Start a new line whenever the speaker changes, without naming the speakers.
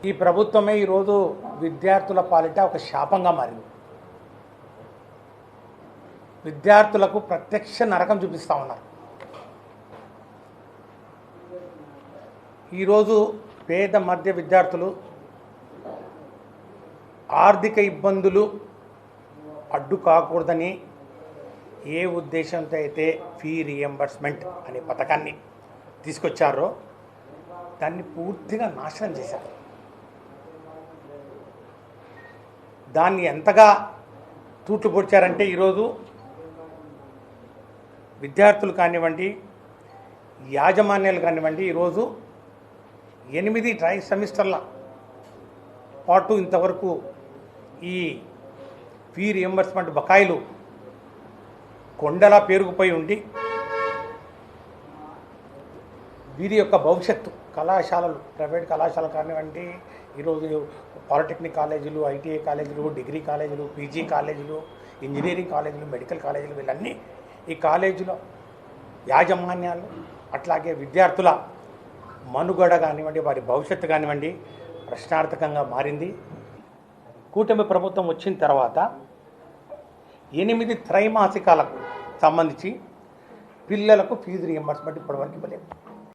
ఈ ప్రభుత్వమే ఈరోజు విద్యార్థుల పాలిట ఒక శాపంగా మారింది. విద్యార్థులకు ప్రత్యక్ష నరకం చూపిస్తూ ఉన్నారు. ఈరోజు పేద మధ్య విద్యార్థులు ఆర్థిక ఇబ్బందులు అడ్డు కాకూడదని ఏ ఉద్దేశంతో అయితే ఫీ రీఎంబర్స్మెంట్ అనే పథకాన్ని తీసుకొచ్చారో దాన్ని పూర్తిగా నాశనం చేశారు. దాన్ని ఎంతగా తూట్లు పొడిచారంటే ఈరోజు విద్యార్థులు కానివ్వండి, యాజమాన్యాలు కానివ్వండి, ఈరోజు 8 ట్రై సెమిస్టర్ల పాటు ఇంతవరకు ఈ ఫీ రీఎంబర్స్మెంట్ బకాయిలు కొండలా పేరుకుపోయి ఉండి వీరి యొక్క భవిష్యత్తు కళాశాలలు, ప్రైవేట్ కళాశాలలు కానివ్వండి, ఈరోజు పాలిటెక్నిక్ కాలేజీలు, ఐటీఐ కాలేజీలు, డిగ్రీ కాలేజీలు, పీజీ కాలేజీలు, ఇంజనీరింగ్ కాలేజీలు, మెడికల్ కాలేజీలు, వీళ్ళన్నీ ఈ కాలేజీల యాజమాన్యాలు అట్లాగే విద్యార్థుల మనుగడ కానివ్వండి, వారి భవిష్యత్తు కానివ్వండి ప్రశ్నార్థకంగా మారింది. కూటమి ప్రభుత్వం వచ్చిన తర్వాత 8 త్రైమాసికాలకు సంబంధించి పిల్లలకు ఫీజు రీఎంబర్స్మెంట్ ఇప్పటివరకు ఇవ్వలేదు.